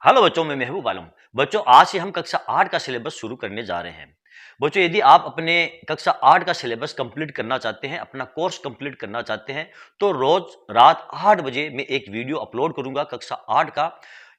Hello बच्चों, मैं महबूब आलम। बच्चों, आज से हम कक्षा 8 का सिलेबस शुरू करने जा रहे हैं। बच्चों, यदि आप अपने कक्षा 8 का सिलेबस कंप्लीट करना चाहते हैं, अपना कोर्स कंप्लीट करना चाहते हैं, तो रोज रात 8 बजे मैं एक वीडियो अपलोड करूंगा कक्षा 8 का।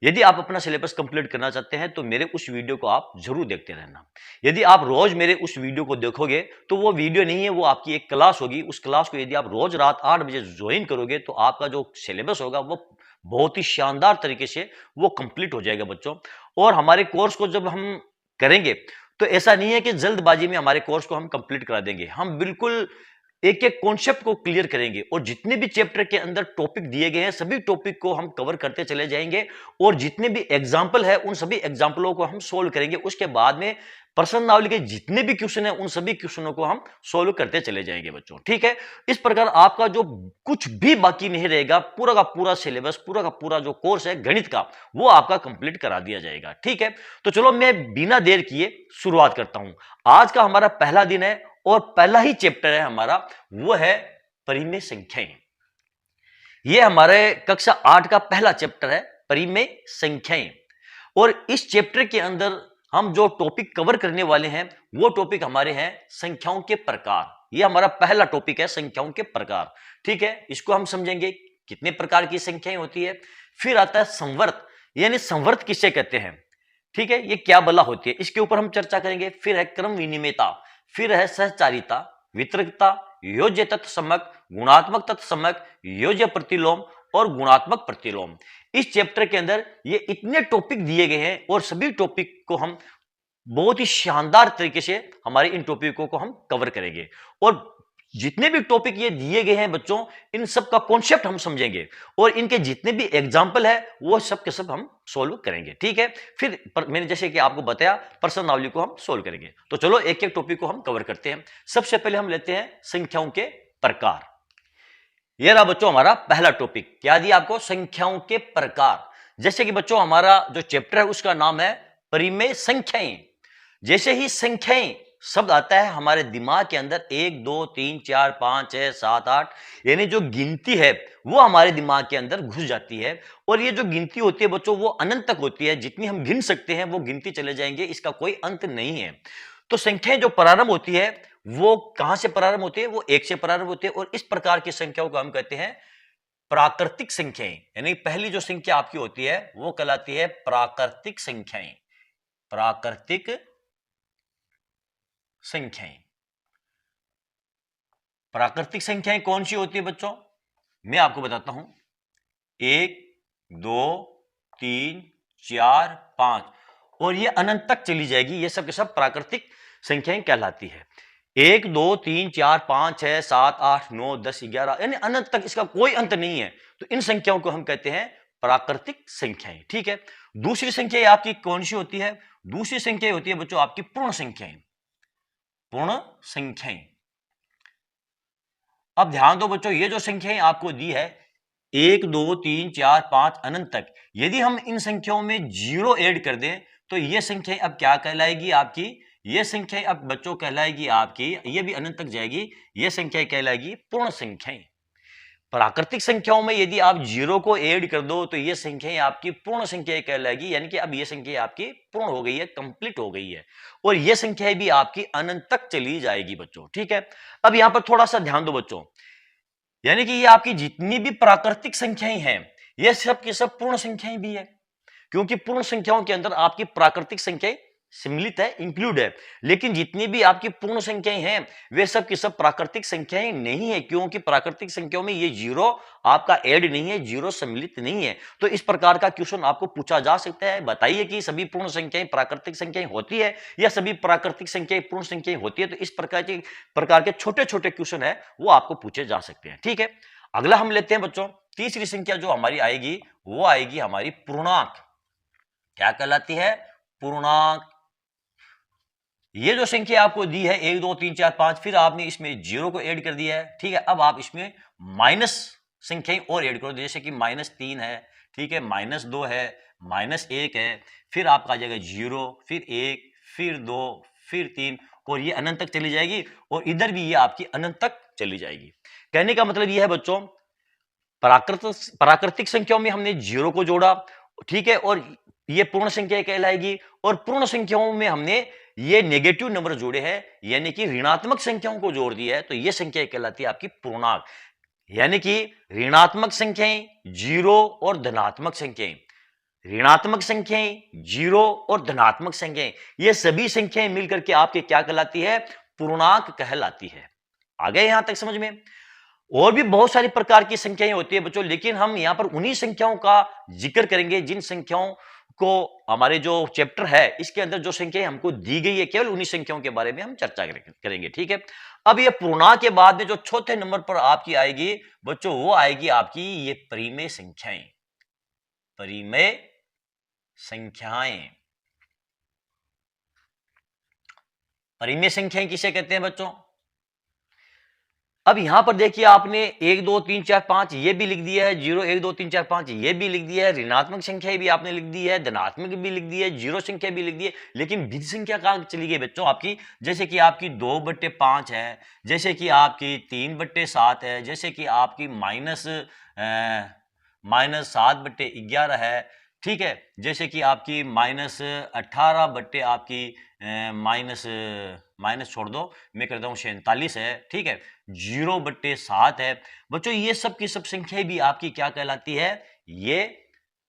यदि आप अपना सिलेबस कंप्लीट करना चाहते हैं तो मेरे उस वीडियो को आप जरूर देखते रहना। यदि आप रोज मेरे उस वीडियो को देखोगे तो वो वीडियो नहीं है, वो आपकी एक क्लास होगी। उस क्लास को यदि आप रोज रात 8 बजे ज्वाइन करोगे तो आपका जो सिलेबस होगा वो बहुत ही शानदार तरीके से वो कंप्लीट हो जाएगा बच्चों। और हमारे कोर्स को जब हम करेंगे तो ऐसा नहीं है कि जल्दबाजी में हमारे कोर्स को हम कंप्लीट करा देंगे। हम बिल्कुल एक एक कॉन्सेप्ट को क्लियर करेंगे और जितने भी चैप्टर के अंदर टॉपिक दिए गए हैं सभी टॉपिक को हम कवर करते चले जाएंगे और जितने भी एग्जाम्पल है उन सभी एग्जाम्पलों को हम सोल्व करेंगे। उसके बाद में पर्सनावली के जितने भी क्वेश्चन है उन सभी क्वेश्चनों को हम सोल्व करते चले जाएंगे बच्चों, ठीक है। इस प्रकार आपका जो कुछ भी बाकी नहीं रहेगा, पूरा का पूरा सिलेबस, पूरा का पूरा जो कोर्स है गणित का, वो आपका कंप्लीट करा दिया जाएगा, ठीक है। तो चलो मैं बिना देर किए शुरुआत करता हूं। आज का हमारा पहला दिन है और पहला ही चैप्टर है हमारा, वो है परिमेय संख्याएं। ये हमारे कक्षा 8 का पहला चैप्टर है, परिमेय संख्याएं। और इस चैप्टर के अंदर हम जो टॉपिक कवर करने वाले हैं वो टॉपिक हमारे हैं संख्याओं के प्रकार। ये हमारा पहला टॉपिक है, संख्याओं के प्रकार, ठीक है। इसको हम समझेंगे कितने प्रकार की संख्याएं होती है। फिर आता है संवर्त, यानी संवर्त किसे कहते हैं, ठीक है, ये क्या बला होती है, इसके ऊपर हम चर्चा करेंगे। फिर है क्रम विनिमयता, फिर है सहचारिता, वितरकता, योज्य तत्समक, गुणात्मक तत्समक, योज्य प्रतिलोम और गुणात्मक प्रतिलोम। इस चैप्टर के अंदर ये इतने टॉपिक दिए गए हैं और सभी टॉपिक को हम बहुत ही शानदार तरीके से हमारे इन टॉपिकों को हम कवर करेंगे। और जितने भी टॉपिक ये दिए गए हैं बच्चों, इन सब का कॉन्सेप्ट हम समझेंगे और इनके जितने भी एग्जाम्पल है वो सब के सब हम सोल्व करेंगे, ठीक है। फिर मैंने जैसे कि आपको बताया प्रश्नावली को हम सोल्व करेंगे। तो चलो एक एक टॉपिक को हम कवर करते हैं। सबसे पहले हम लेते हैं संख्याओं के प्रकार। यह रहा बच्चों हमारा पहला टॉपिक, क्या दिया आपको, संख्याओं के प्रकार। जैसे कि बच्चों हमारा जो चैप्टर है उसका नाम है परिमेय संख्याएं। जैसे ही संख्याएं शब्द आता है हमारे दिमाग के अंदर 1 2 3 4 5 6 7 8, यानी जो गिनती है वो हमारे दिमाग के अंदर घुस जाती है। और ये जो गिनती होती है बच्चों वो अनंत तक होती है, जितनी हम गिन सकते हैं वो गिनती चले जाएंगे, इसका कोई अंत नहीं है। तो संख्याएं जो प्रारंभ होती है वो कहां से प्रारंभ होती है, वो 1 से प्रारंभ होती है। और इस प्रकार की संख्याओं को हम कहते हैं प्राकृतिक संख्याएं। यानी पहली जो संख्या आपकी होती है वो कहलाती है प्राकृतिक संख्याएं। प्राकृतिक संख्याएं, प्राकृतिक संख्याएं कौन सी होती है बच्चों, मैं आपको बताता हूं। 1 2 3 4 5 और ये अनंत तक चली जाएगी, ये सब के सब प्राकृतिक संख्याएं कहलाती है। 1 2 3 4 5 6 7 8 9 10 11, यानी अनंत तक, इसका कोई अंत नहीं है। तो इन संख्याओं को हम कहते हैं प्राकृतिक संख्याएं, ठीक है। दूसरी संख्या आपकी कौन सी होती है, दूसरी संख्या होती है बच्चों आपकी पूर्ण संख्याएं। पूर्ण संख्याएं, अब ध्यान दो बच्चों, ये जो संख्याएं आपको दी है 1 2 3 4 5 अनंत तक, यदि हम इन संख्याओं में 0 ऐड कर दें तो ये संख्या अब क्या कहलाएगी आपकी, ये संख्या अब बच्चों कहलाएगी आपकी, ये भी अनंत तक जाएगी, ये संख्या कहलाएगी पूर्ण संख्याएं। प्राकृतिक संख्याओं में यदि आप 0 को ऐड कर दो तो ये संख्याएं आपकी पूर्ण संख्या कहलाएगी, यानी कि अब ये संख्या आपकी पूर्ण हो गई है, कंप्लीट हो गई है। और ये संख्याएं भी आपकी अनंत तक चली जाएगी बच्चों, ठीक है। अब यहां पर थोड़ा सा ध्यान दो बच्चों, यानी कि ये आपकी जितनी भी प्राकृतिक संख्याएं हैं ये सब की सब पूर्ण संख्याएं भी है, क्योंकि पूर्ण संख्याओं के अंदर आपकी प्राकृतिक संख्याएं सम्मिलित है, इंक्लूड है। लेकिन जितनी भी आपकी पूर्ण संख्याएं हैं वे सब की सब प्राकृतिक संख्याएं नहीं है, क्योंकि प्राकृतिक संख्याओं में ये 0 आपका ऐड नहीं है, 0 सम्मिलित नहीं है। तो इस प्रकार का क्वेश्चन आपको पूछा जा सकता है, बताइए कि सभी पूर्ण संख्याएं प्राकृतिक संख्याएं होती है या सभी प्राकृतिक संख्याएं पूर्ण संख्याएं होती है। तो इस प्रकार के छोटे छोटे क्वेश्चन है वो आपको पूछे जा सकते हैं, ठीक है। अगला हम लेते हैं बच्चों, तीसरी संख्या जो हमारी आएगी वो आएगी हमारी पूर्णांक। क्या कहलाती है, पूर्णांक। ये जो संख्या आपको दी है 1 2 3 4 5, फिर आपने इसमें 0 को ऐड कर दिया है, ठीक है। अब आप इसमें माइनस संख्याएं और ऐड करो, जैसे कि -3 है, ठीक है, -2 है, -1 है, फिर आपका आ जाएगा 0, फिर 1, फिर 2, फिर 3 और ये अनंत तक चली जाएगी। और इधर भी ये आपकी अनंत तक चली जाएगी। कहने का मतलब ये है बच्चों, प्राकृतिक संख्याओं में हमने 0 को जोड़ा, ठीक है, और ये पूर्ण संख्या कहलाएगी। और पूर्ण संख्याओं में हमने ये नेगेटिव नंबर जोड़े हैं, यानी कि ऋणात्मक संख्याओं को जोड़ दिया है, तो ये संख्या कहलाती है आपकी पूर्णांक। यानी कि ऋणात्मक संख्याएं, जीरो और धनात्मक संख्याएं, ऋणात्मक संख्याएं, जीरो और धनात्मक संख्याएं, ये सभी संख्याएं मिलकर के आपके क्या कहलाती है? पूर्णांक कहलाती है। आ गए यहां तक समझ में? और भी बहुत सारी प्रकार की संख्याएं होती है बच्चों, लेकिन हम यहां पर उन्हीं संख्याओं का जिक्र करेंगे जिन संख्याओं को हमारे जो चैप्टर है इसके अंदर जो संख्याएं हमको दी गई है, केवल उन्हीं संख्याओं के बारे में हम चर्चा करेंगे। ठीक है। अब ये पूर्णांक के बाद में जो चौथे नंबर पर आपकी आएगी बच्चों, वो आएगी आपकी ये परिमेय संख्याएं। परिमेय संख्याएं, परिमेय संख्याएं किसे कहते हैं बच्चों? अब यहां पर देखिए आपने 1 2 3 4 5 ये भी लिख दिया है, 0 1 2 3 4 5 ये भी लिख दिया है, ऋणात्मक संख्या भी आपने लिख दी है, धनात्मक भी लिख दी है, जीरो संख्या भी लिख दी है, लेकिन भिन्न संख्या कहां चली गई बच्चों आपकी? जैसे कि आपकी 2/5 है, जैसे कि आपकी 3/7 है, जैसे कि आपकी -7/11 है। ठीक है। जैसे कि आपकी -18 बट्टे आपकी माइनस छोड़ दो, मैं करता हूं 47 है। ठीक है। 0/7 है। बच्चों ये सब की सब संख्याएं भी आपकी क्या कहलाती है? ये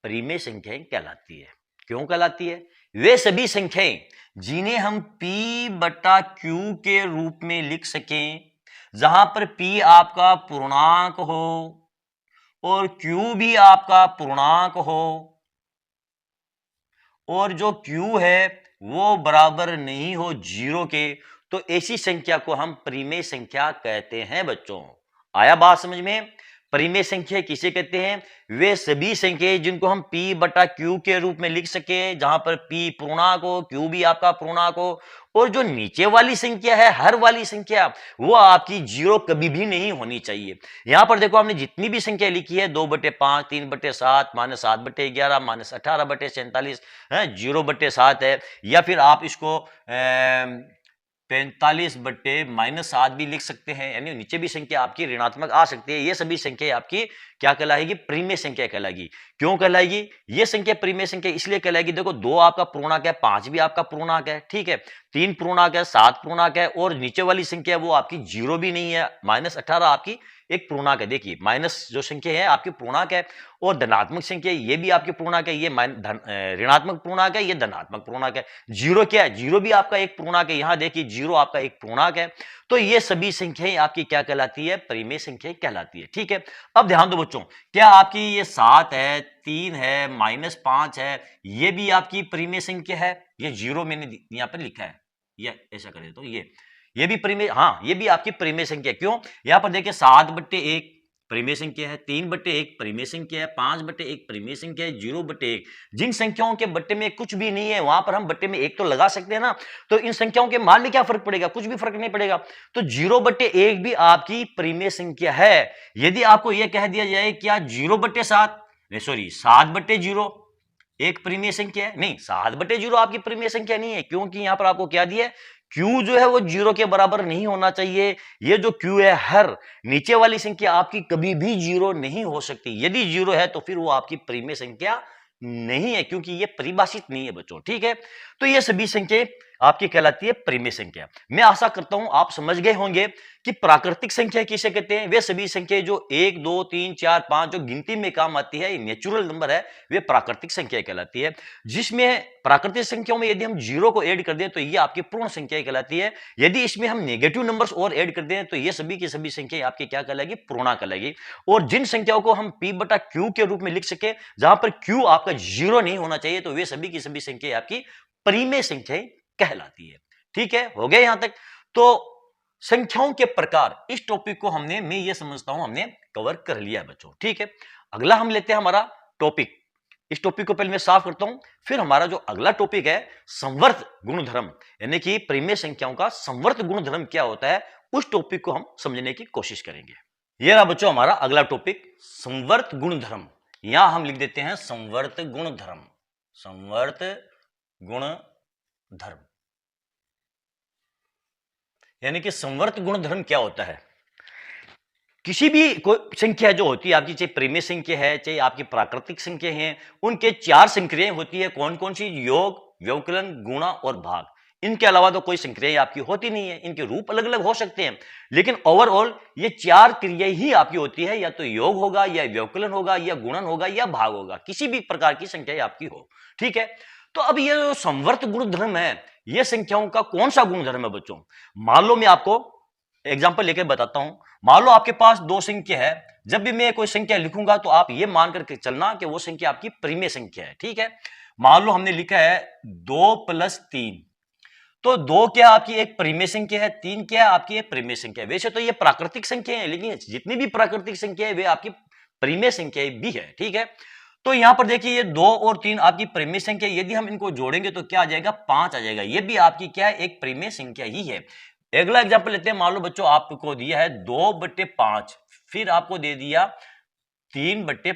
परिमेय संख्याएं कहलाती है। क्यों कहलाती है? वे सभी संख्याएं जिन्हें हम P/Q के रूप में लिख सकें, जहां पर P आपका पूर्णांक हो और Q भी आपका पूर्णांक हो, और जो Q है वो बराबर नहीं हो जीरो के, तो ऐसी संख्या को हम परिमेय संख्या कहते हैं बच्चों। आया बात समझ में? परिमेय संख्या किसे कहते हैं? वे सभी संख्याएं जिनको हम P/Q के रूप में लिख सके, जहां पर P पूर्णांक हो, Q भी आपका पूर्णांक हो, और जो नीचे वाली संख्या है, हर वाली संख्या, वो आपकी जीरो कभी भी नहीं होनी चाहिए। यहां पर देखो हमने जितनी भी संख्या लिखी है 2/5, 3/7, -7/11, -18/47 है, 0/7 है, या फिर आप इसको 45/-7 भी लिख सकते हैं, यानी नीचे भी संख्या आपकी ऋणात्मक आ सकती है। ये सभी संख्या आपकी क्या कहलाएगी? परिमेय संख्या कहलाएगी। क्यों कहलाएगी ये संख्या परिमेय संख्या? इसलिए कहलाएगी, देखो 2 आपका पूर्णांक है, 5 भी आपका पूर्णांक है, ठीक है, 3 पूर्णांक है, 7 पूर्णांक है, और नीचे वाली संख्या वो आपकी जीरो भी नहीं है, -18 आपकी एक पूर्णांक है। देखिए माइनस जो संख्या है आपकी पूर्णांक है, और धनात्मक संख्या ये भी आपकी पूर्णांक है, ये ऋणात्मक पूर्णांक है, ये धनात्मक पूर्णांक है। जीरो क्या है? जीरो भी आपका एक पूर्णांक है। यहां देखिए जीरो आपका एक पूर्णांक है। तो ये सभी संख्याएं आपकी क्या कहलाती है? परिमेय संख्या कहलाती है। ठीक है। अब ध्यान दो बच्चों, क्या आपकी ये 7 है, 3 है, -5 है, ये भी आपकी परिमेय संख्या है? ये जीरो मैंने यहां पर लिखा है, ये ऐसा करें तो ये भी परिमेय, हाँ ये भी आपकी परिमेय संख्या। क्यों? यहां पर देखिए 7/1 परिमेय संख्या है, 3/1 परिमेय संख्या है, 5/1 परिमेय संख्या है, 0/1। जिन संख्याओं के बट्टे में कुछ भी नहीं है वहां पर हम बट्टे में एक तो लगा सकते हैं ना, तो इन संख्याओं के मान में क्या फर्क पड़ेगा? कुछ भी फर्क नहीं पड़ेगा। तो 0/1 भी आपकी परिमेय संख्या है। यदि आपको यह कह दिया जाए क्या 0/7, सॉरी 7/0 एक परिमेय संख्या है? नहीं, 7/0 आपकी परिमेय संख्या नहीं है, क्योंकि यहां पर आपको क्या दिया है? Q जो है वो जीरो के बराबर नहीं होना चाहिए। ये जो Q है, हर नीचे वाली संख्या आपकी कभी भी जीरो नहीं हो सकती। यदि जीरो है तो फिर वो आपकी परिमेय संख्या नहीं है, क्योंकि ये परिभाषित नहीं है बच्चों। ठीक है। तो ये सभी संख्या आपकी कहलाती है परिमेय संख्या। मैं आशा करता हूं आप समझ गए होंगे कि प्राकृतिक संख्या किसे कहते हैं। वे सभी संख्या जो 1 2 3 4 5 जो गिनती में काम आती है, नेचुरल नंबर है, वे प्राकृतिक संख्या कहलाती है। जिसमें प्राकृतिक संख्याओं में यदि हम जीरो को ऐड कर दें तो ये आपकी पूर्ण संख्या कहलाती है। यदि इसमें हम नेगेटिव नंबर्स और ऐड कर दें तो ये सभी की सभी संख्या आपकी क्या कहलाएगी? पूर्णांक कहलाएगी। और जिन संख्याओं को हम P/Q के रूप में लिख सके, जहां पर Q आपका जीरो नहीं होना चाहिए, तो वे सभी की सभी संख्या आपकी परिमेय संख्या कहलाती है। ठीक है, हो गया यहां तक? तो संख्याओं के प्रकार, इस टॉपिक को हमने, मैं ये समझता हूं हमने कवर कर लिया है बच्चों। ठीक है। अगला हम लेते हैं हमारा टॉपिक। इस टॉपिक को पहले मैं साफ करता हूं, फिर हमारा जो अगला टॉपिक है संवर्त गुणधर्म, यानी कि परिमेय संख्याओं का संवर्त गुणधर्म क्या होता है, उस टॉपिक को हम समझने की कोशिश करेंगे। यह रहा बच्चों हमारा अगला टॉपिक, संवर्त गुणधर्म। यहां हम लिख देते हैं संवर्त गुणधर्म। संवर्त गुणधर्म यानी कि संवर्त गुणधर्म क्या होता है? किसी भी कोई संख्या जो होती है आपकी, चाहे परिमेय संख्या है चाहे आपकी प्राकृतिक संख्या है, उनके 4 संक्रियाएं होती है। कौन कौन सी? योग, व्यवकलन, गुणा और भाग। इनके अलावा तो कोई संक्रियाएं आपकी होती नहीं है। इनके रूप अलग अलग हो सकते हैं, लेकिन ओवरऑल ये 4 क्रियाएं ही आपकी होती है। या तो योग होगा, या व्यवकलन होगा, या गुणन होगा, या भाग होगा, किसी भी प्रकार की संख्या आपकी हो। ठीक है, तो अब ये जो संवर्त गुणधर्म है, ये संख्याओं का कौन सा गुणधर्म है बच्चों? मान लो मैं आपको एग्जाम्पल लेकर बताता हूं। मान लो आपके पास 2 संख्या है। जब भी मैं कोई संख्या लिखूंगा तो आप ये मान करके चलना कि वो संख्या आपकी परिमेय संख्या है। ठीक है, मान लो हमने लिखा है 2 + 3, तो 2 क्या आपकी एक परिमेय संख्या है, 3 क्या आपकी एक परिमेय संख्या है। वैसे तो ये प्राकृतिक संख्या है, लेकिन जितनी भी प्राकृतिक संख्या है वे आपकी परिमेय संख्या भी है। ठीक है, तो यहां पर देखिए ये 2 और 3 आपकी परिमेय संख्या, यदि हम इनको जोड़ेंगे तो क्या आ जाएगा? 5 आ जाएगा। ये भी आपकी क्या है? एक परिमेय संख्या ही है। अगला एग्जांपल लेते हैं। मान लो बच्चों आपको दिया है 2/5, फिर आपको दे दिया 3 बट्टे,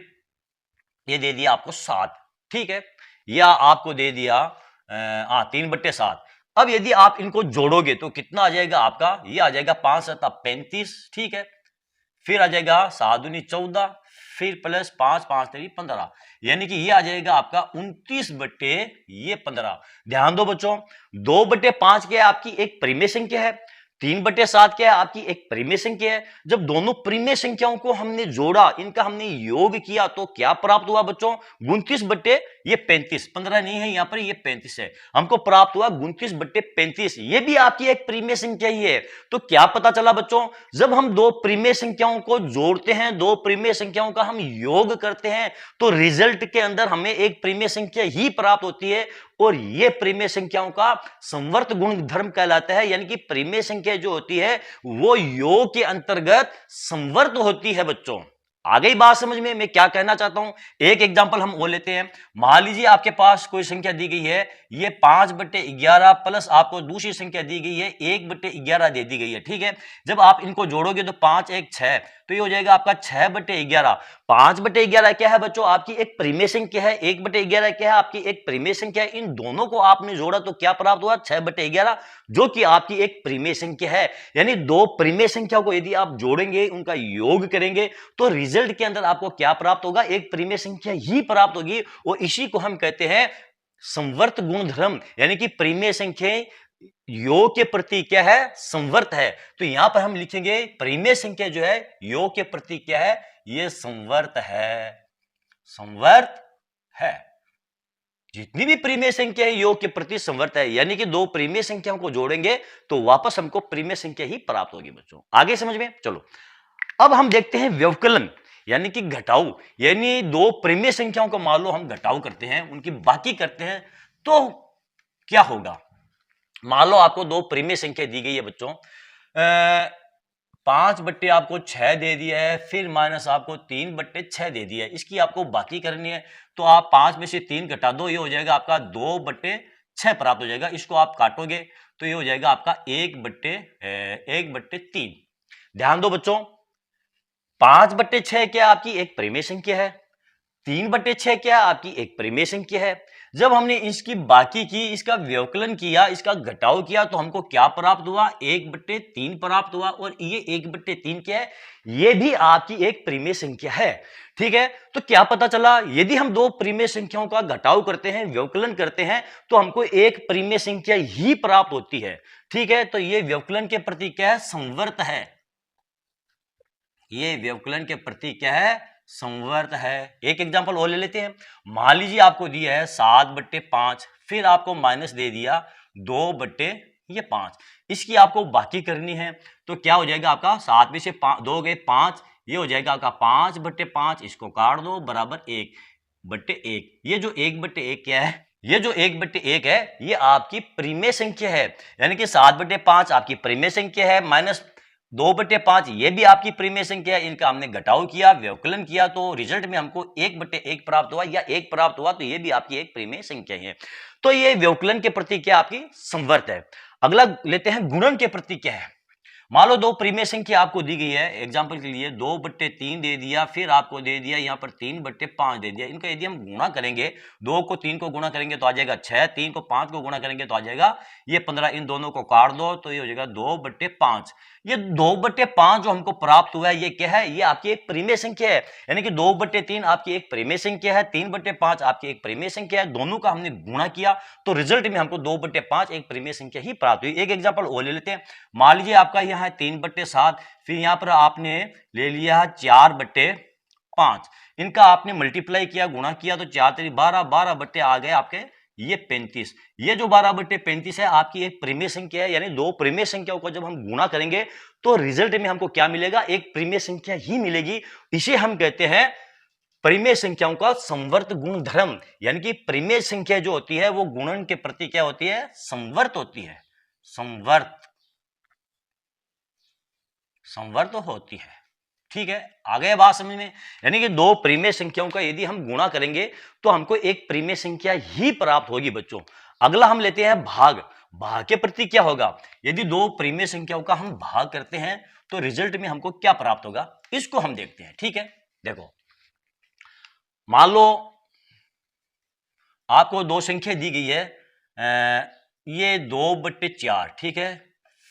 ये दे दिया आपको 7। ठीक है, या आपको दे दिया 3/7। अब यदि आप इनको जोड़ोगे तो कितना आ जाएगा आपका? ये आ जाएगा 5 × 35। ठीक है, फिर आ जाएगा 7 दूनी 14, फिर प्लस 5 5 तेरी 15, यानी कि ये आ जाएगा आपका 29/15। ध्यान दो बच्चों, 2/5 क्या है? आपकी एक परिमेय संख्या है। 3/7 क्या है? आपकी एक परिमेय संख्या है। जब दोनों परिमेय संख्याओं को हमने जोड़ा, इनका हमने योग किया, तो क्या प्राप्त हुआ बच्चों? 29/35। 15 नहीं है यहां पर, ये 35 है। हमको प्राप्त हुआ 29/35। ये भी आपकी एक परिमेय संख्या ही है। तो क्या पता चला बच्चों? जब हम 2 परिमेय संख्याओं को जोड़ते हैं, 2 परिमेय संख्याओं का हम योग करते हैं, तो रिजल्ट के अंदर हमें एक परिमेय संख्या ही प्राप्त होती है। और ये परिमेय संख्याओं का संवर्त गुणधर्म कहलाता है। यानी कि परिमेय संख्या जो होती है वो योग के अंतर्गत संवर्त होती है बच्चों। आ गई बात समझ में? मैं क्या कहना चाहता हूं, एक एग्जांपल हम वो लेते हैं। मान लीजिए आपके पास कोई संख्या दी गई है, ये 5/11 प्लस आपको दूसरी संख्या दी गई है 1/11 दे दी गई है। ठीक है, जब आप इनको जोड़ोगे तो 5 1 6, तो ये हो जाएगा आपका 6/11। 5/11 क्या है बच्चों? आपकी एक परिमेय संख्या है। 1/11 क्या है? आपकी एक परिमेय संख्या है। इन दोनों को आपने जोड़ा तो क्या प्राप्त हुआ? 6/11, जो कि आपकी एक परिमेय संख्या है। यानी 2 परिमेय संख्या को यदि आप जोड़ेंगे, उनका योग करेंगे, तो रिजल्ट के अंदर आपको क्या प्राप्त होगा? एक परिमेय संख्या ही प्राप्त होगी। और इसी को हम कहते हैं संवर्त गुणधर्म। यानी कि परिमेय संख्या योग के प्रति क्या है? संवर्त है। तो यहां पर हम लिखेंगे परिमेय संख्या जो है योग के प्रति क्या है? ये संवर्त है। संवर्त है। जितनी भी परिमेय संख्या है योग के प्रति संवर्त है। यानी कि 2 परिमेय संख्याओं को जोड़ेंगे तो वापस हमको परिमेय संख्या ही प्राप्त होगी बच्चों। आगे समझ में? चलो अब हम देखते हैं व्यवकलन, यानी कि घटाव। यानी 2 परिमेय संख्याओं को मान लो हम घटाव करते हैं, उनकी बाकी करते हैं, तो क्या होगा? मान लो आपको 2 परिमेय संख्या दी गई है बच्चों, 5/6 दे दिया है, फिर माइनस आपको 3/6 दे दिया है। इसकी आपको बाकी करनी है, तो आप 5 में से 3 घटा दो, ये हो जाएगा आपका 2/6 प्राप्त हो जाएगा। इसको आप काटोगे तो ये हो जाएगा आपका 1/3। ध्यान दो बच्चों, 5/6 क्या आपकी एक परिमेय संख्या है, 3/6 क्या आपकी एक परिमेय संख्या है। जब हमने इसकी बाकी की, इसका व्यवकलन किया, इसका घटाव किया, तो हमको क्या प्राप्त हुआ? 1/3 प्राप्त हुआ। और ये 1/3 क्या है? ये भी आपकी एक परिमेय संख्या है। ठीक है, तो क्या पता चला? यदि हम 2 परिमेय संख्याओं का घटाव करते हैं, व्यवकलन करते हैं, तो हमको एक परिमेय संख्या ही प्राप्त होती है। ठीक है, तो ये व्यवकलन के प्रति क्या है? संवर्त है। ये व्यवकलन के प्रति क्या है? संवर्त है। एक एग्जांपल और ले लेते हैं। मान लीजिए आपको दिया है 7/5, फिर आपको माइनस दे दिया 2/5। इसकी आपको बाकी करनी है, तो क्या हो जाएगा आपका? 7 में से 2 गए 5, ये हो जाएगा आपका 5/5। इसको काट दो, बराबर 1/1। ये जो 1/1 क्या है? ये जो 1/1 है ये आपकी परिमेय संख्या है। यानी कि 7/5 आपकी परिमेय संख्या है, माइनस 2/5 ये भी आपकी परिमेय संख्या है। इनका हमने घटाव किया, व्यवकलन किया, तो रिजल्ट में हमको 1/1 प्राप्त हुआ या 1 प्राप्त हुआ, तो ये भी आपकी एक परिमेय संख्या है। तो ये व्यवकलन के प्रति क्या आपकी? संवर्त है। अगला लेते हैं गुणन के प्रति क्या है। मान लो दो प्रीमिय संख्या आपको दी गई है, एग्जांपल के लिए 2/3 दे दिया, फिर आपको दे दिया यहाँ पर 3/5 दे दिया। इनका यदि हम गुणा करेंगे, 2 को 3 को गुणा करेंगे तो आ जाएगा 6, 3 को 5 को गुणा करेंगे तो आ जाएगा ये 15। इन दोनों को काट दो तो ये हो जाएगा 2/5। ये 2/5 जो हमको प्राप्त हुआ है ये क्या है, ये आपकी एक प्रीमिय संख्या है। यानी कि 2/3 आपकी एक प्रीमिय संख्या है, 3/5 आपकी एक प्रीमिय संख्या है। दोनों का हमने गुणा किया तो रिजल्ट में हमको 2/5 एक प्रीमिय संख्या ही प्राप्त हुई। एक एग्जांपल और ले लेते हैं। मान लीजिए आपका यहाँ है 3/7, फिर यहाँ पर आपने ले लिया 4/5। इनका आपने मल्टीप्लाई किया, गुणा किया तो 4 3 12, 12 बट्टे आ गए आपके ये 35। ये जो 12/35 है आपकी एक प्रीमिय संख्या है। यानी दो प्रीमिय संख्याओं को जब हम गुणा करेंगे तो रिजल्ट में हमको क्या मिलेगा, एक प्रीमिय संख्या ही मिलेगी। इसे हम कहते हैं प्रीमिय संख्याओं का संवर्त गुणधर्म। यानी कि प्रीमिय संख्या जो होती है वो गुणन के प्रति क्या होती है, संवर्त होती है। संवर्त होती है। ठीक है, आ गया बात समझ में। यानी कि दो प्रीमिय संख्याओं का यदि हम गुणा करेंगे तो हमको एक प्रीमिय संख्या ही प्राप्त होगी बच्चों। अगला हम लेते हैं भाग। भाग के प्रति क्या होगा, यदि दो प्रीमिय संख्याओं का हम भाग करते हैं तो रिजल्ट में हमको क्या प्राप्त होगा, इसको हम देखते हैं। ठीक है, देखो मान लो आपको दो संख्या दी गई है, ये 2/4। ठीक है,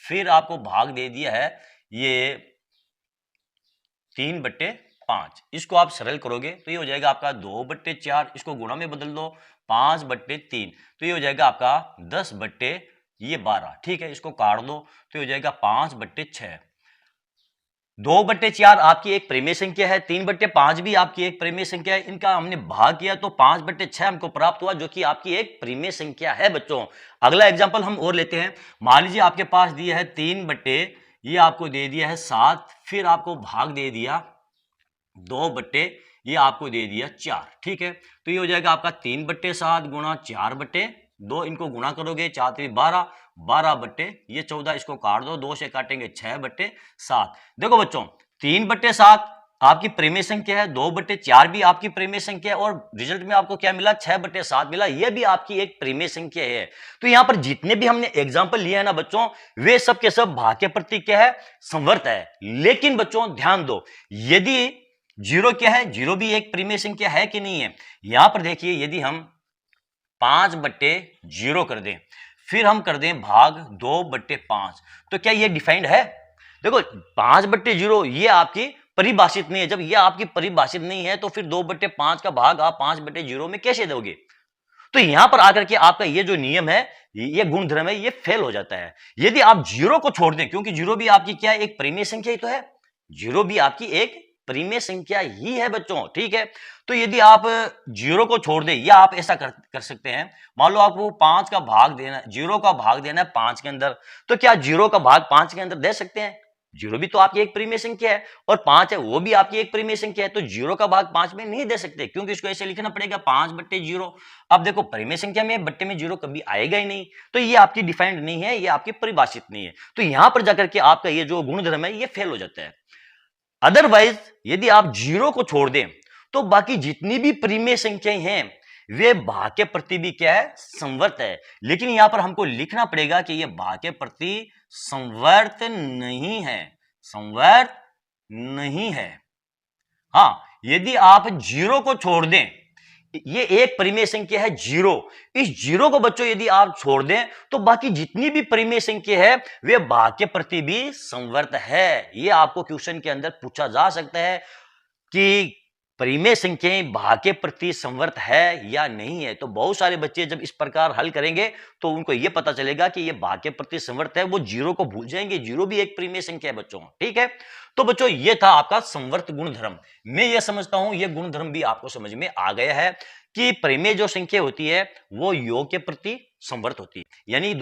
फिर आपको भाग दे दिया है ये 3/5। इसको आप सरल करोगे तो ये हो जाएगा आपका 2/4। इसको गुणा में बदल दो 5/3 तो ये हो जाएगा आपका 10/12। ठीक है, इसको काट दो तो ये हो जाएगा 5/6। 2/4 आपकी एक प्रीमिय संख्या है, 3/5 भी आपकी एक प्रीमिय संख्या है। इनका हमने भाग किया तो 5/6 हमको प्राप्त हुआ जो कि आपकी एक प्रीमिय संख्या है बच्चों। अगला एग्जांपल हम और लेते हैं। मान लीजिए आपके पास दिया है 3 ये आपको दे दिया है 7, फिर आपको भाग दे दिया 2 ये आपको दे दिया 4। ठीक है, तो ये हो जाएगा आपका 3/7 गुणा 4/2। इनको गुणा करोगे 4 3 12, 12 ये 14। इसको काट दो, 2 से काटेंगे 6/7। देखो बच्चों 3/7 आपकी प्रीमिय संख्या है, 2/4 भी आपकी प्रीमिय संख्या है और रिजल्ट में आपको क्या मिला, 6/7 मिला। यह भी आपकी एक प्रीमिय संख्या है। तो यहां पर जितने भी हमने एग्जांपल लिए हैं ना बच्चों, वे सब के सब भाग के प्रति क्या है, संवर्त है। लेकिन बच्चों ध्यान दो, यदि जीरो क्या है, जीरो भी एक प्रीमिय संख्या है कि नहीं है। यहां पर देखिए यदि हम 5/0 कर दें, फिर हम कर दें भाग 2/5, तो क्या ये डिफाइंड है। देखो 5/0 ये आपकी परिभाषित नहीं है। जब ये आपकी परिभाषित नहीं है तो फिर 2/5 का भाग आप 5/0 में कैसे दोगे। तो यहां पर आकर के आपका ये जो नियम है, ये गुणधर्म है, ये फेल हो जाता है। यदि आप जीरो को छोड़ दें, क्योंकि जीरो भी आपकी क्या है, एक प्रीमिय संख्या ही तो है। जीरो भी आपकी एक प्रीमिय संख्या ही है बच्चों। ठीक है, तो यदि आप जीरो को छोड़ दें, या आप ऐसा कर सकते हैं, मान लो आपको 5 का भाग देना, जीरो का भाग देना है 5 के अंदर, तो क्या जीरो का भाग 5 के अंदर दे सकते हैं। जीरो भी तो आपकी एक प्रीमिय संख्या है और 5 है वो भी आपकी एक प्रीमिय संख्या है। तो जीरो का भाग 5 में नहीं दे सकते, क्योंकि इसको ऐसे लिखना पड़ेगा 5/0। अब देखो प्रीमिय संख्या में बट्टे में जीरो कभी आएगा ही नहीं, तो ये आपकी डिफाइंड नहीं है, ये आपकी परिभाषित नहीं है। तो यहां पर जाकर के आपका ये जो गुणधर्म है ये फेल हो जाता है। अदरवाइज यदि आप जीरो को छोड़ दें तो बाकी जितनी भी प्रीमिय संख्याएं हैं वे भाग के प्रति भी क्या है, संवर्त है। लेकिन यहां पर हमको लिखना पड़ेगा कि यह भाग के प्रति संवर्त नहीं है, संवर्त नहीं है। हां, यदि आप जीरो को छोड़ दें, ये एक प्रीमिय संख्या है जीरो, इस जीरो को बच्चों यदि आप छोड़ दें तो बाकी जितनी भी प्रीमिय संख्या है वे भाग के प्रति भी संवर्त है। ये आपको क्वेश्चन के अंदर पूछा जा सकता है कि प्रीमिय संख्याएं भाग के प्रति संवर्त है या नहीं है। तो बहुत सारे बच्चे जब इस प्रकार हल करेंगे तो उनको यह पता चलेगा कि यह भाग के प्रति संवर्त है, वो जीरो को भूल जाएंगे। जीरो भी एक प्रीमिय संख्या है बच्चों। ठीक है, तो बच्चों ये था आपका संवर्त गुणधर्म। मैं ये समझता हूं ये गुणधर्म भी आपको समझ में आ गया है कि प्रीमिय जो संख्या होती है वो योग के प्रति संवर्त होती है। यानी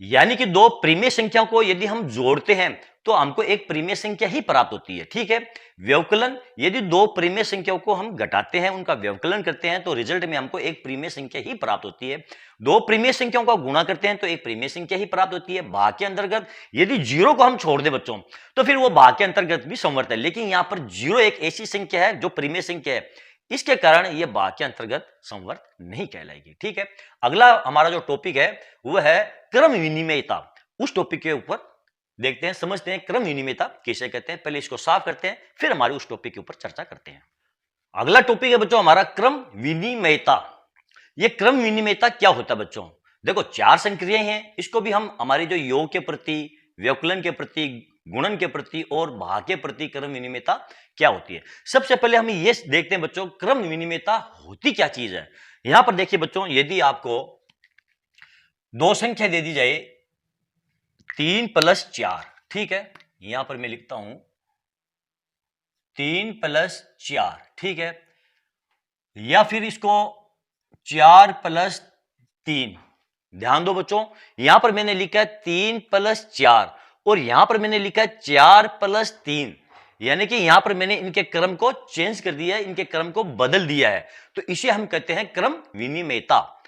यानी कि दो प्रीमिय संख्याओं को यदि हम जोड़ते हैं तो हमको एक प्रीमिय संख्या ही प्राप्त होती है। ठीक है, व्यवकलन, यदि दो प्रीमिय संख्याओं को हम घटाते हैं, उनका व्यवकलन करते हैं तो रिजल्ट में हमको एक प्रीमिय संख्या ही प्राप्त होती है। दो प्रीमिय संख्याओं का गुणा करते हैं तो एक प्रीमिय संख्या ही प्राप्त होती है। भाग के अंतर्गत यदि जीरो को हम छोड़ दें बच्चों तो फिर वो भाग के अंतर्गत भी संवर्त है। लेकिन यहां पर जीरो एक ऐसी संख्या है जो प्रीमिय संख्या है, इसके कारण ये वाक्य अंतर्गत संवर्त नहीं कहलाएगी। ठीक है, अगला हमारा जो टॉपिक है वो है क्रम विनिमयता। उस टॉपिक के ऊपर देखते हैं, समझते हैं क्रम विनिमयता किसे कहते हैं। पहले इसको साफ करते हैं, फिर हमारी उस टॉपिक के ऊपर चर्चा करते हैं। अगला टॉपिक है बच्चों हमारा क्रम विनिमयता। ये क्रम विनिमयता क्या होता है बच्चों? देखो, चार संक्रियाएं हैं, इसको भी हम हमारी जो योग के प्रति, व्यवकलन के प्रति, गुणन के प्रति और भाग के प्रति क्रम विनिमयता क्या होती है। सबसे पहले हम ये देखते हैं बच्चों क्रम विनिमयता होती क्या चीज है। यहां पर देखिए बच्चों, यदि आपको दो संख्या दे दी जाए 3 + 4, ठीक है, यहां पर मैं लिखता हूं 3 + 4, ठीक है, या फिर इसको 4 + 3। ध्यान दो बच्चों, यहां पर मैंने लिखा है 3 + 4 और यहां पर मैंने लिखा है 4 + 3, यानी कि यहां पर मैंने इनके क्रम को चेंज कर दिया है, इनके क्रम को बदल दिया है, तो इसे हम कहते हैं क्रम विनिमयता।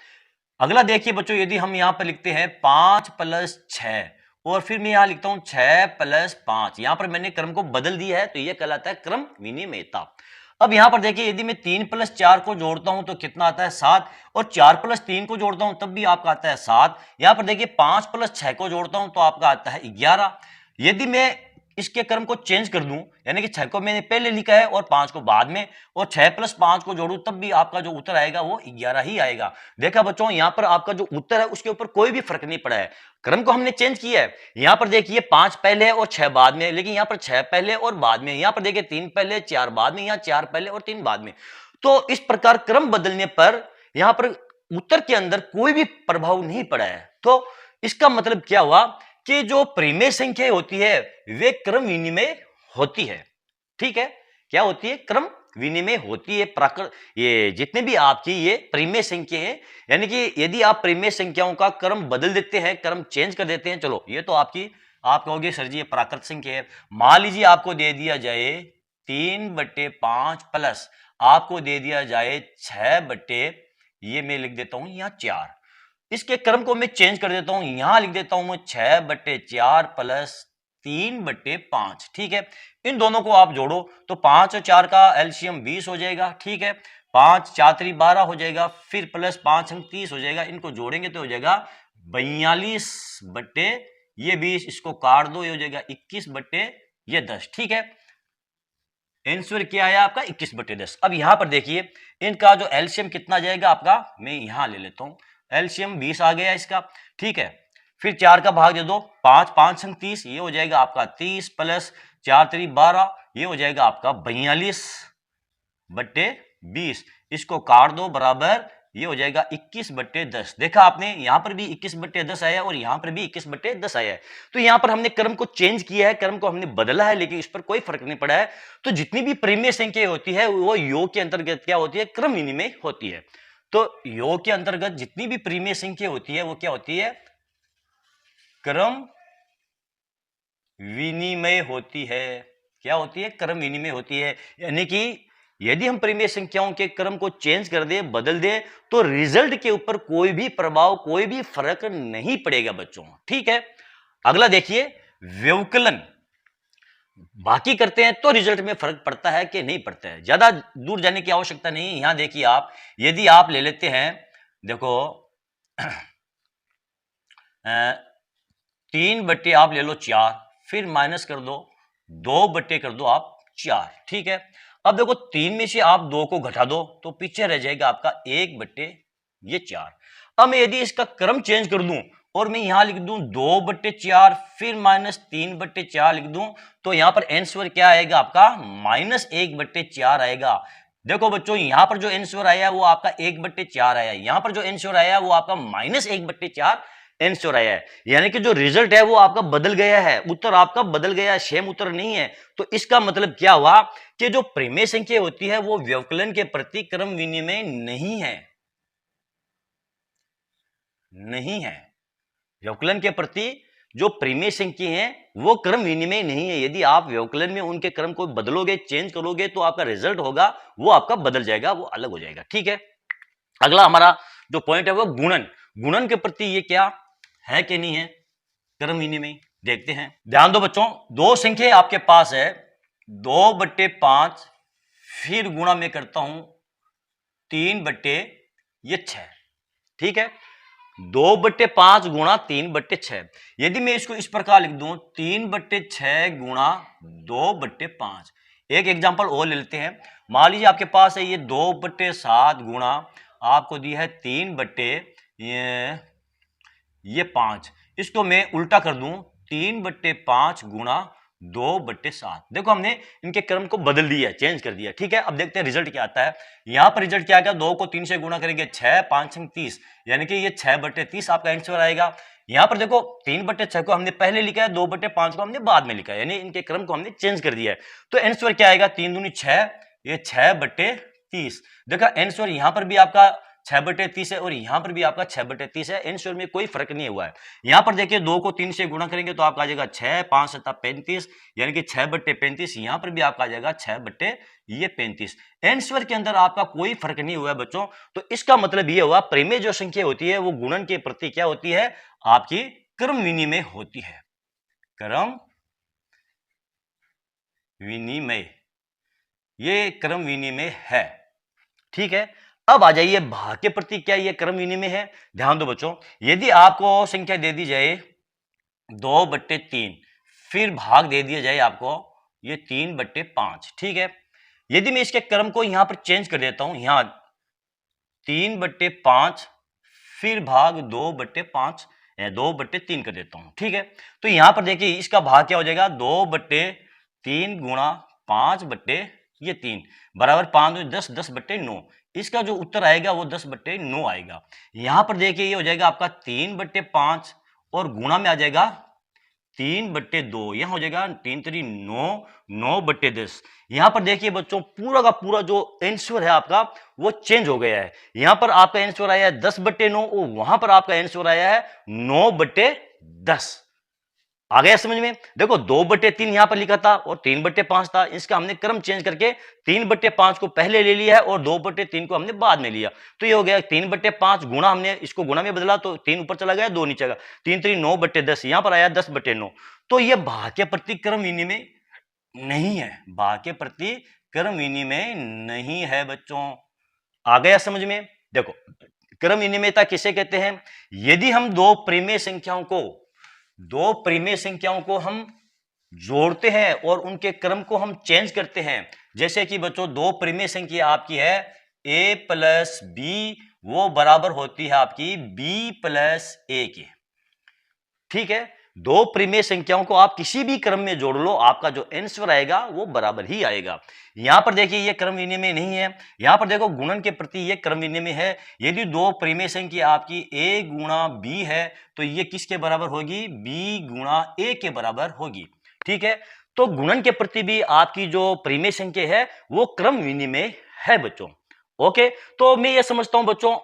अगला देखिए बच्चों, यदि हम यहां पर लिखते हैं 5 + 6 और फिर मैं यहां लिखता हूं 6 + 5, यहां पर मैंने क्रम को बदल दिया है, तो यह कहलाता है क्रम विनिमयता। अब यहां पर देखिए, यदि मैं 3 + 4 को जोड़ता हूं तो कितना आता है 7, और 4 + 3 को जोड़ता हूं तब भी आपका आता है 7। यहां पर देखिए 5 + 6 को जोड़ता हूं तो आपका आता है 11। यदि मैं इसके क्रम को चेंज कर दूं, यानी कि 6 को मैंने पहले लिखा है और 5 को बाद में, और 6 + 5 को जोड़ूं तब भी आपका जो उत्तर आएगा वो 11 ही आएगा। देखा बच्चों, यहां पर आपका जो उत्तर है उसके ऊपर कोई भी फर्क नहीं पड़ा है, क्रम को हमने चेंज किया है। यहां पर देखिए 5 पहले है और 6 बाद में, लेकिन यहां पर 6 पहले और बाद में, यहां पर देखिए 3 पहले 4 बाद में, यहां 4 पहले और 3 बाद में। तो इस प्रकार क्रम बदलने पर यहां पर उत्तर के अंदर कोई भी प्रभाव नहीं पड़ा है। तो इसका मतलब क्या हुआ कि जो परिमेय संख्या होती है वे क्रम विनिमय होती है। ठीक है, क्या होती है? क्रम विनिमय होती है। ये जितने भी आपकी ये परिमेय संख्या है, यानी कि यदि आप परिमेय संख्याओं का क्रम बदल देते हैं, क्रम चेंज कर देते हैं, चलो ये तो आप कहोगे सर जी ये प्राकृत संख्या है। मान लीजिए आपको दे दिया जाए 3/5 प्लस आपको दे दिया जाए 6 ये मैं लिख देता हूं यहां 4, इसके क्रम को मैं चेंज कर देता हूं, यहां लिख देता हूं मैं 6/4 प्लस 3/5। ठीक है, इन दोनों को आप जोड़ो तो 5 और 4 का एलसीएम 20 हो जाएगा। ठीक है, 5 4 3 12 हो जाएगा, फिर प्लस 5 अंक 30 हो जाएगा। इनको जोड़ेंगे तो हो जाएगा 42/20, इसको काट दो, ये हो जाएगा 21/10। ठीक है, आंसर क्या आया आपका 21/10। अब यहां पर देखिए इनका जो एलसीएम कितना जाएगा आपका, मैं यहां ले लेता हूं, एलसीएम 20 आ गया इसका। ठीक है, फिर 4 का भाग दे दो, 5 5 अंक 30, ये हो जाएगा आपका 30 प्लस 4 3 12, ये हो जाएगा आपका 42/20। इसको काट दो बराबर, ये हो जाएगा 21/10। देखा आपने, यहां पर भी 21/10 आया और यहां पर भी 21/10 आया है। तो यहां पर हमने क्रम को चेंज किया है, क्रम को हमने बदला है, लेकिन इस पर कोई फर्क नहीं पड़ा है। तो जितनी भी परिमेय संख्या होती है वो योग के अंतर्गत क्या होती है? क्रम विनिमय होती है। तो योग के अंतर्गत जितनी भी परिमेय संख्या होती है वो क्या होती है? क्रम विनिमय होती है। क्या होती है? क्रम विनिमय होती है। यानी कि यदि हम परिमेय संख्याओं के क्रम को चेंज कर दे, बदल दे, तो रिजल्ट के ऊपर कोई भी प्रभाव, कोई भी फर्क नहीं पड़ेगा बच्चों। ठीक है, अगला देखिए व्यवकलन। बाकी करते हैं तो रिजल्ट में फर्क पड़ता है कि नहीं पड़ता है, ज्यादा दूर जाने की आवश्यकता नहीं है। यहां देखिए आप, यदि आप ले लेते हैं, देखो 3 आप ले लो 4, फिर माइनस कर दो 2 कर दो आप 4। ठीक है, अब देखो 3 में से आप 2 को घटा दो तो पीछे रह जाएगा आपका 1/4। अब मैं यदि इसका क्रम चेंज कर दूं और मैं यहां लिख दूं 2/4 फिर -3/4 लिख दूं, तो यहां पर आंसर क्या आएगा आपका? -1/4 आएगा। देखो बच्चों, यहां पर जो आंसर आया वो आपका 1/4 आया, यहां पर जो आंसर आया वो आपका -1/4 आंसर आया है। यानी कि जो रिजल्ट है वो आपका बदल गया है, उत्तर आपका बदल गया है, सेम उत्तर नहीं है। तो इसका मतलब क्या हुआ कि जो परिमेय संख्या होती है वो व्यवकलन के प्रति क्रम विनिमय नहीं है, नहीं है। व्यवकलन के प्रति जो परिमेय संख्या है वो क्रम विनिमय नहीं है। यदि आप व्यवकलन में उनके क्रम को बदलोगे, चेंज करोगे, तो आपका रिजल्ट होगा वो आपका बदल जाएगा, वो अलग हो जाएगा। ठीक है, अगला हमारा जो पॉइंट है वो गुणन। गुणन के प्रति ये क्या है कि नहीं है क्रम विनिमय, देखते हैं। ध्यान दो बच्चों, दो संख्या आपके पास है 2/5, फिर गुणा में करता हूं 3/, ये 6, ठीक है। 2/5 गुणा 3/6। यदि मैं इसको इस प्रकार लिख दूं 3/6 गुणा 2/5। एक एग्जांपल और ले लेते हैं। मान लीजिए आपके पास है ये 2/7 गुणा आपको दी है 3/, ये 5। इसको मैं उल्टा कर दूं 3/5 गुणा 2/7। देखो हमने इनके क्रम को बदल दिया, चेंज कर दिया, ठीक है। अब देखते हैं रिजल्ट क्या आता है। यहां पर रिजल्ट क्या आएगा, 2 को 3 से गुणा करेंगे 6, 5 30, यानी कि ये 6/30 आपका आंसर आएगा। यहां पर देखो 3/6 को हमने पहले लिखा है, 2/5 को हमने बाद में लिखा है, यानी इनके क्रम को हमने चेंज कर दिया है। तो आंसर क्या आएगा, 3 दूनी 6, ये 6/30। देखा आंसर यहां पर भी आपका 6/30 है और यहां पर भी आपका 6/30 है। आंसर में कोई फर्क नहीं हुआ है। यहां पर देखिए 2 को 3 से गुणा करेंगे तो आपका आ जाएगा 6, 5 7 35, यानी कि 6/35। यहां पर भी आपका आ जाएगा 6/35। आंसर के अंदर आपका कोई फर्क नहीं हुआ है बच्चों। तो इसका मतलब ये हुआ परिमेय जो संख्या होती है वो गुणन के प्रति क्या होती है, आपकी क्रम विनिमय होती है। क्रम विनिमय, ये क्रम विनिमय है, ठीक है। अब आ जाइए भाग के प्रति क्या ये क्रम विनिमय है। ध्यान दो बच्चों, यदि आपको संख्या दे दी जाए 2/3, फिर भाग दे दिया जाए आपको ये 3/5, ठीक है। यदि मैं इसके क्रम को यहां पर चेंज कर देता हूं, यहां 3/5 फिर भाग 2/5 2/3 कर देता हूं, ठीक है। तो यहां पर देखिए इसका भाग क्या हो जाएगा, 2/3 गुणा 5/3 बराबर 5 10, 10/9। इसका जो उत्तर आएगा वो 10/9 आएगा। यहां पर देखिए ये हो जाएगा आपका 3/5 और गुणा में आ जाएगा 3/2, यहां हो जाएगा 3 3 9, 9/10। यहां पर देखिए बच्चों पूरा का पूरा जो आंसर है आपका वो चेंज हो गया है। यहां पर आपका आंसर आया है 10/9 और वहां पर आपका आंसर आया है 9/10। आ गया समझ में। देखो 2/3 यहां पर लिखा था और 3/5 था, इसका हमने क्रम चेंज करके 3/5 को पहले ले लिया है और 2/3 को हमने बाद में लिया। तो ये हो गया 3/5 गुणा, हमने इसको गुणा में बदला तो 3 ऊपर चला गया, 2 नीचे गया, 3 3 9/10, यहां पर आया 10/9। तो ये भाग के प्रति क्रम विनिमय नहीं है, भाग के प्रति क्रम विनिमय नहीं है बच्चों। आ गया समझ में। देखो क्रम विनिमयता किसे कहते हैं, यदि हम दो परिमेय संख्याओं को हम जोड़ते हैं और उनके क्रम को हम चेंज करते हैं। जैसे कि बच्चों दो परिमेय संख्या आपकी है a प्लस बी, वो बराबर होती है आपकी b प्लस a के, ठीक है। दो परिमेय संख्याओं को आप किसी भी क्रम में जोड़ लो, आपका जो आंसर आएगा वो बराबर ही आएगा। यहां पर देखिए ये क्रम विनिमय नहीं है। यहां पर देखो गुणन के प्रति ये क्रम विनिमय है। यदि दो परिमेय संख्या आपकी a गुणा b है तो ये किसके बराबर होगी, b गुणा a के बराबर होगी, ठीक है। तो गुणन के प्रति भी आपकी जो परिमेय संख्या है वो क्रम विनिमय है बच्चों। ओके, तो मैं ये समझता हूं बच्चों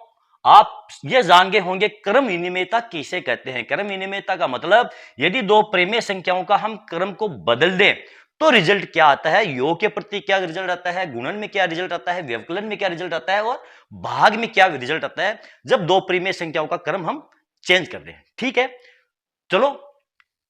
आप ये जान गए होंगे क्रम विनिमयता किसे कहते हैं। क्रम विनिमयता का मतलब यदि दो परिमेय संख्याओं का हम क्रम को बदल दें तो रिजल्ट क्या आता है, योग के प्रति क्या रिजल्ट आता है, गुणन में क्या रिजल्ट आता है, व्यवकलन में क्या रिजल्ट आता है और भाग में क्या रिजल्ट आता है जब दो परिमेय संख्याओं का क्रम हम चेंज कर दें, ठीक है। चलो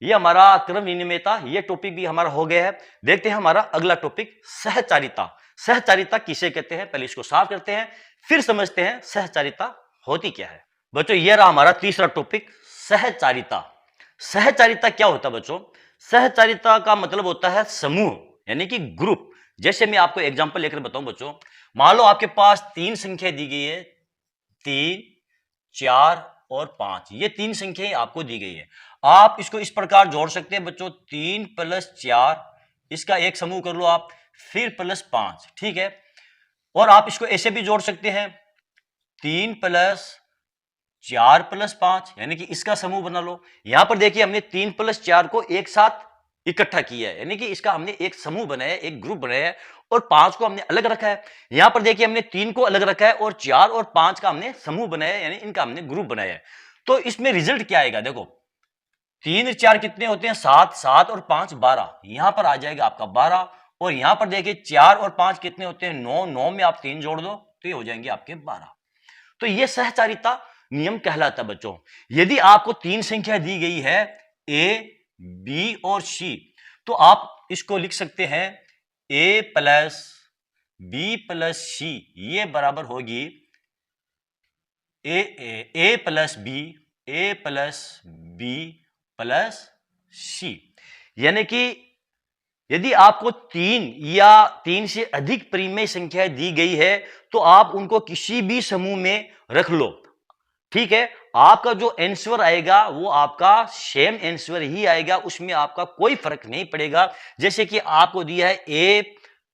ये हमारा क्रम विनिमयता, ये टॉपिक भी हमारा हो गया है। देखते हैं हमारा अगला टॉपिक सहचारिता। सहचारिता किसे कहते हैं, पहले इसको साफ करते हैं फिर समझते हैं सहचारिता होती क्या है। बच्चों ये रहा हमारा तीसरा टॉपिक, सहचारिता। सहचारिता क्या होता है बच्चों, सहचारिता का मतलब होता है समूह, यानी कि ग्रुप। जैसे मैं आपको एग्जांपल लेकर बताऊं बच्चों, मान लो आपके पास तीन संख्या दी गई है, 3 4 और 5, ये तीन संख्याएं आपको दी गई है। आप इसको इस प्रकार जोड़ सकते हैं बच्चों, 3 + 4, इसका एक समूह कर लो आप, फिर +5, ठीक है। और आप इसको ऐसे भी जोड़ सकते हैं, 3 + 4 + 5, यानी कि इसका समूह बना लो। यहां पर देखिए हमने 3 + 4 को एक साथ इकट्ठा किया है, यानी कि इसका हमने एक समूह बनाया है, एक ग्रुप बनाया है, और 5 को हमने अलग रखा है। यहां पर देखिए हमने 3 को अलग रखा है और 4 और 5 का हमने समूह बनाया है, यानी इनका हमने ग्रुप बनाया है। तो इसमें रिजल्ट क्या आएगा, देखो 3 4 कितने होते हैं, 7, 7 और 5 12, यहां पर आ जाएगा आपका 12। और यहां पर देखिए 4 और 5 कितने होते हैं, 9, 9 में आप 3 जोड़ दो तो ये हो जाएंगे आपके 12। तो ये सहचारिता नियम कहलाता है बच्चों। यदि आपको तीन संख्या दी गई है a, b और c, तो आप इसको लिख सकते हैं a + बी प्लस सी ये बराबर होगी ए प्लस बी प्लस सी। यानी कि यदि आपको 3 या 3 से अधिक परिमेय संख्याएं दी गई है तो आप उनको किसी भी समूह में रख लो, ठीक है। आपका जो आंसर आएगा वो आपका सेम आंसर ही आएगा, उसमें आपका कोई फर्क नहीं पड़ेगा। जैसे कि आपको दिया है ए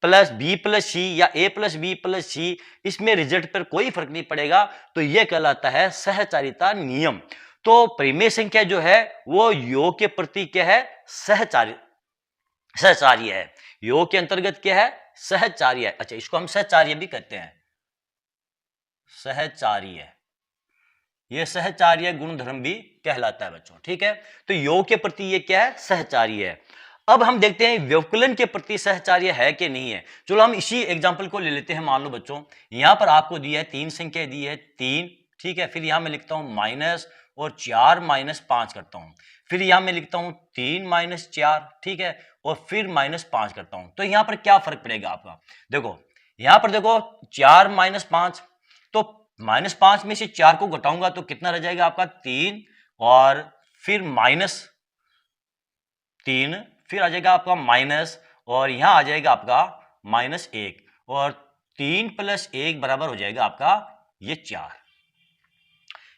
प्लस बी प्लस सी या ए प्लस बी प्लस सी, इसमें रिजल्ट पर कोई फर्क नहीं पड़ेगा। तो यह कहलाता है सहचारिता नियम। तो परिमेय संख्या जो है वो योग के प्रति क्या है, सहचार्य है। योग के अंतर्गत क्या है, सहचार्य है। अच्छा, इसको हम सहचार्य भी कहते हैं, सहचार्य, यह सहचार्य गुणधर्म भी कहलाता है बच्चों, ठीक है। तो योग के प्रति ये क्या है, सहचार्य है। अब हम देखते हैं व्यवकलन के प्रति सहचार्य है कि नहीं है। चलो हम इसी एग्जांपल को ले लेते हैं। मान लो बच्चों यहां पर आपको दिया है 3 संख्या दी है 3, ठीक है। फिर यहां मैं लिखता हूं माइनस और 4 माइनस 5 करता हूं। फिर यहां मैं लिखता हूं 3 माइनस 4, ठीक है, और फिर माइनस 5 करता हूं। तो यहां पर क्या फर्क पड़ेगा आपका, देखो यहां पर देखो 4 माइनस 5, तो माइनस 5 में से 4 को घटाऊंगा तो कितना रह जाएगा आपका 3, और फिर माइनस 3, फिर आ जाएगा आपका माइनस, और यहां आ जाएगा आपका माइनस 1, और 3 प्लस 1 बराबर हो जाएगा आपका ये 4।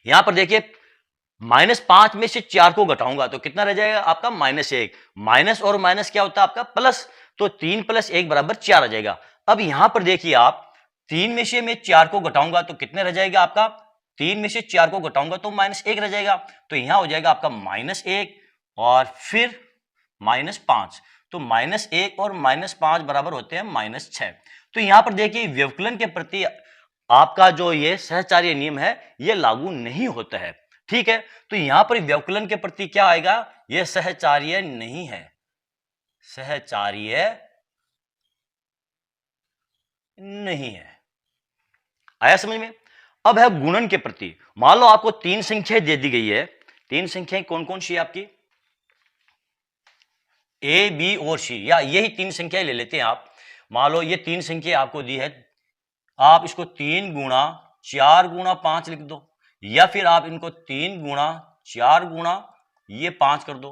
यहां पर देखिए माइनस 5 में से 4 को घटाऊंगा तो कितना रह जाएगा आपका माइनस 1। माइनस और माइनस क्या होता है आपका प्लस, तो 3 प्लस 1 बराबर 4 आ जाएगा। अब यहां पर देखिए आप 3 में से मैं 4 को घटाऊंगा तो कितने रह जाएगा आपका, 3 में से 4 को घटाऊंगा तो माइनस 1 रह जाएगा। तो यहां हो जाएगा आपका माइनस 1 और फिर माइनस 5। तो माइनस 1 और माइनस 5 बराबर होते हैं माइनस 6। तो यहां पर देखिए व्यवकलन के प्रति आपका जो ये सहचार्य नियम है ये लागू नहीं होता है, ठीक है। तो यहां पर व्यवकलन के प्रति क्या आएगा, यह सहचार्य नहीं है, सहचार्य नहीं है। आया समझ में। अब है गुणन के प्रति। मान लो आपको 3 संख्याएं दे दी गई है। 3 संख्याएं कौन कौन सी है आपकी, ए बी और सी, या यही 3 संख्याएं ले लेते हैं आप। मान लो ये 3 संख्या आपको दी है, आप इसको 3 गुणा 4 गुणा 5 लिख दो, या फिर आप इनको 3 गुणा 4 गुणा ये 5 कर दो।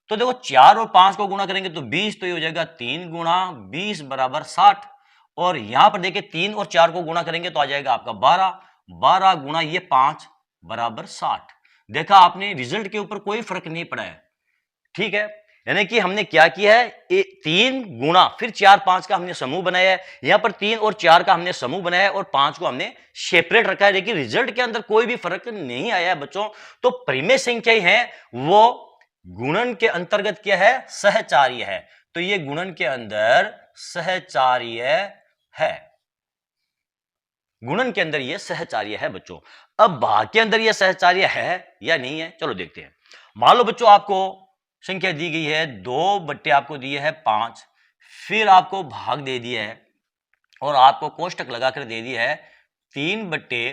तो देखो 4 और 5 को गुणा करेंगे तो 20, तो ये हो जाएगा 3 गुणा 20 बराबर 60। और यहां पर देखिए 3 और 4 को गुणा करेंगे तो आ जाएगा आपका 12, 12 गुणा ये 5 बराबर 60। देखा आपने, रिजल्ट के ऊपर कोई फर्क नहीं पड़ा है, ठीक है। यानी कि हमने क्या किया है, 3 गुणा फिर 4 5 का हमने समूह बनाया है। यहां पर 3 और 4 का हमने समूह बनाया है और 5 को हमने सेपरेट रखा है, लेकिन रिजल्ट के अंदर कोई भी फर्क नहीं आया है बच्चों। तो परिमेय संख्या है वो गुणन के अंतर्गत क्या है, सहचार्य है। तो ये गुणन के अंदर सहचार्य है, गुणन के अंदर यह सहचार्य है बच्चों। अब भाग के अंदर यह सहचार्य है या नहीं है, चलो देखते हैं। मान लो बच्चों आपको संख्या दी गई है 2 बट्टे आपको दिए है 5, फिर आपको भाग दे दिया है और आपको कोष्टक लगाकर दे दिया है 3 बट्टे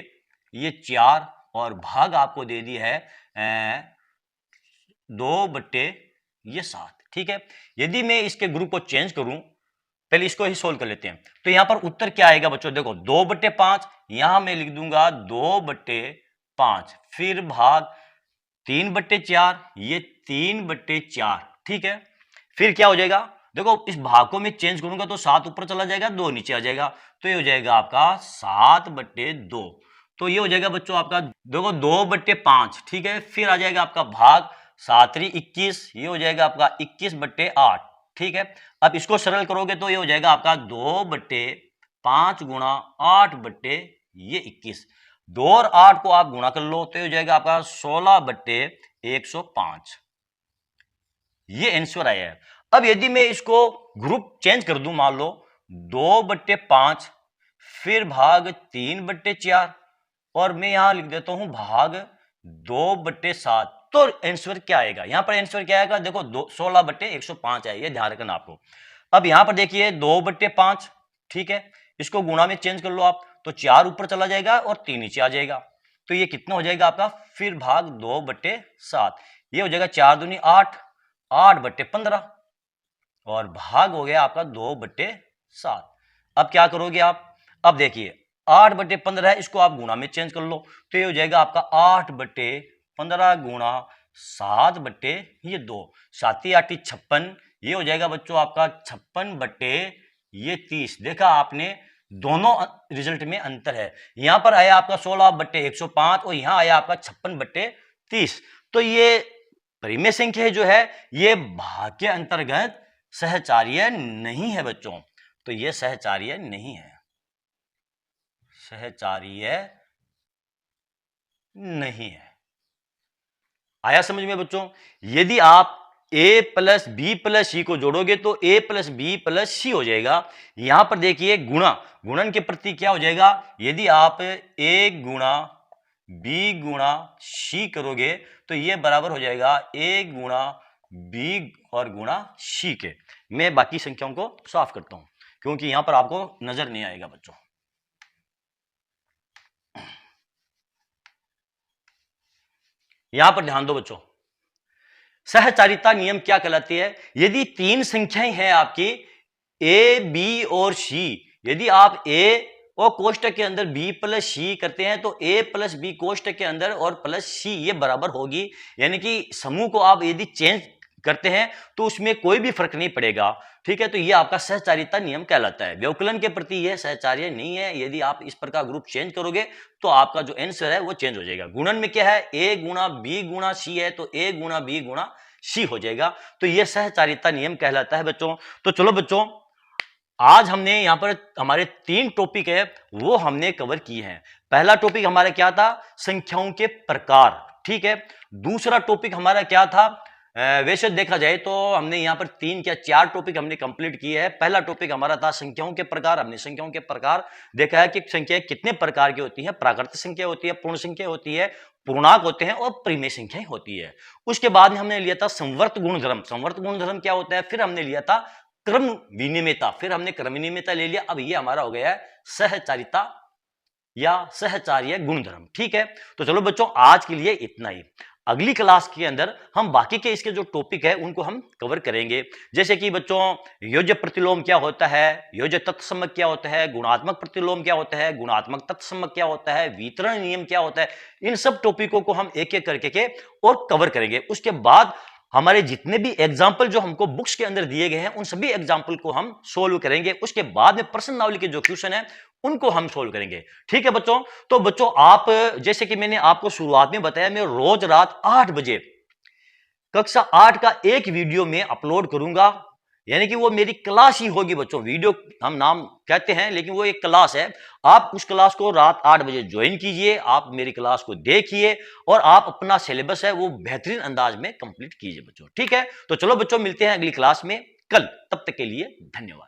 ये 4, और भाग आपको दे दिया है 2 बट्टे ये 7, ठीक है। यदि मैं इसके ग्रुप को चेंज करूं, पहले इसको ही सोल्व कर लेते हैं। तो यहां पर उत्तर क्या आएगा बच्चों, देखो 2 बट्टे 5, यहां मैं लिख दूंगा 2 बट्टे 5, फिर भाग 3 बट्टे 4, ये 3 बट्टे 4, ठीक है। फिर क्या हो जाएगा, देखो इस भाग को मैं चेंज करूंगा तो 7 ऊपर चला जाएगा, 2 नीचे आ जाएगा, तो ये हो जाएगा आपका 7 बट्टे 2। तो ये हो जाएगा बच्चों आपका, देखो 2 बट्टे 5, ठीक है। फिर आ जाएगा आपका भाग 7 21, ये हो जाएगा आपका 21 बट्टे 8, ठीक है। अब इसको सरल करोगे तो ये हो जाएगा आपका 2 बट्टे 5 गुणा 8 बट्टे ये 21, 2 और 8 को आप गुणा कर लो तो ये हो जाएगा आपका 16 बट्टे 105। ये आंसर आया है। अब यदि मैं इसको ग्रुप चेंज कर दूं, मान लो 2 बट्टे 5, फिर भाग 3 बट्टे 4, और मैं यहां लिख देता हूं भाग 2 बट्टे 7, तो आंसर क्या आएगा, यहां पर आंसर क्या आएगा, देखो 16 बट्टे 105 है, ये ध्यान रखना आपको। अब यहां पर देखिए 2 बट्टे 5, ठीक है, इसको गुणा में चेंज कर लो आप, तो 4 ऊपर चला जाएगा और 3 नीचे आ जाएगा, तो ये कितना हो जाएगा आपका, फिर भाग 2 बट्टे 7, ये हो जाएगा 4 दूनी 8, 8 बट्टे 15, और भाग हो गया आपका 2 बट्टे 7। अब क्या करोगे आप, अब देखिए 8/15 है, इसको आप गुणा में चेंज कर लो, तो ये हो जाएगा आपका 8/15 गुणा 7/2, 7×8 = 56, ये हो जाएगा बच्चों आपका 56/30। देखा आपने, दोनों रिजल्ट में अंतर है, यहां पर आया आपका 16/105 और यहां आया आपका 56/30। तो ये परिमेय संख्या जो है ये भाग के अंतर्गत सहचार्य नहीं है बच्चों, तो ये सहचार्य नहीं है, सहचार्य नहीं है। आया समझ में बच्चों? यदि आप a प्लस बी प्लस सी को जोड़ोगे तो a प्लस बी प्लस सी हो जाएगा। यहां पर देखिए गुणा, गुणन के प्रति क्या हो जाएगा, यदि आप a गुणा b गुणा सी करोगे तो ये बराबर हो जाएगा a गुणा b और गुणा सी के। मैं बाकी संख्याओं को साफ करता हूं क्योंकि यहां पर आपको नजर नहीं आएगा बच्चों। यहां पर ध्यान दो बच्चों, सहचारिता नियम क्या कहलाती है, यदि तीन संख्याएं हैं आपकी a b और c, यदि आप a और कोष्टक के अंदर b प्लस सी करते हैं तो a प्लस बी कोष्टक के अंदर और प्लस सी ये बराबर होगी, यानी कि समूह को आप यदि चेंज करते हैं तो उसमें कोई भी फर्क नहीं पड़ेगा। ठीक है, तो ये आपका सहचारिता नियम कहलाता है। व्यवकलन के प्रति यह सहचार्य नहीं है, यदि आप इस प्रकार ग्रुप चेंज करोगे तो आपका जो आंसर है वो चेंज हो जाएगा। गुणन में क्या है, a गुणा b गुणा सी है तो a गुणा b गुणा सी हो जाएगा, तो यह सहचारिता नियम कहलाता है बच्चों। तो चलो बच्चों, आज हमने यहां पर हमारे 3 टॉपिक है वो हमने कवर किए हैं। पहला टॉपिक हमारा क्या था, संख्याओं के प्रकार। ठीक है, दूसरा टॉपिक हमारा क्या था, वैसे देखा जाए तो हमने यहां पर 3 या 4 टॉपिक हमने कंप्लीट किए हैं। पहला टॉपिक हमारा था संख्याओं के प्रकार, हमने संख्याओं के प्रकार देखा है कि संख्याएं कितने प्रकार की होती हैं, प्राकृत संख्या होती है, पूर्ण संख्या होती है, पूर्णांक होते हैं और परिमेय संख्याएं होती है। उसके बाद में हमने लिया था संवर्त गुणधर्म। संवर्त गुणधर्म क्या होता है, फिर हमने लिया था क्रम विनिमेयता, फिर हमने क्रम विनिमेयता ले लिया। अब ये हमारा हो गया है सहचारिता या सहचार्य गुणधर्म। ठीक है, तो चलो बच्चों आज के लिए इतना ही। अगली क्लास के अंदर हम बाकी के इसके जो टॉपिक है उनको हम कवर करेंगे, जैसे कि बच्चों योज्य प्रतिलोम क्या होता है, योज्य तत्समक क्या होता है, गुणात्मक प्रतिलोम क्या होता है, गुणात्मक तत्समक क्या होता है, वितरण नियम क्या होता है। इन सब टॉपिकों को हम एक एक करके के और कवर करेंगे। उसके बाद हमारे जितने भी एग्जाम्पल जो हमको बुक्स के अंदर दिए गए हैं उन सभी एग्जाम्पल को हम सोल्व करेंगे। उसके बाद में प्रश्नावली के जो क्वेश्चन है उनको हम सोल्व करेंगे। ठीक है बच्चों, तो बच्चों आप जैसे कि मैंने आपको शुरुआत में बताया, मैं रोज रात 8 बजे कक्षा 8 का एक वीडियो में अपलोड करूंगा, यानी कि वो मेरी क्लास ही होगी बच्चों। वीडियो हम नाम कहते हैं लेकिन वो एक क्लास है। आप उस क्लास को रात 8 बजे ज्वाइन कीजिए, आप मेरी क्लास को देखिए और आप अपना सिलेबस है वो बेहतरीन अंदाज में कंप्लीट कीजिए बच्चों। ठीक है, तो चलो बच्चों मिलते हैं अगली क्लास में कल, तब तक के लिए धन्यवाद।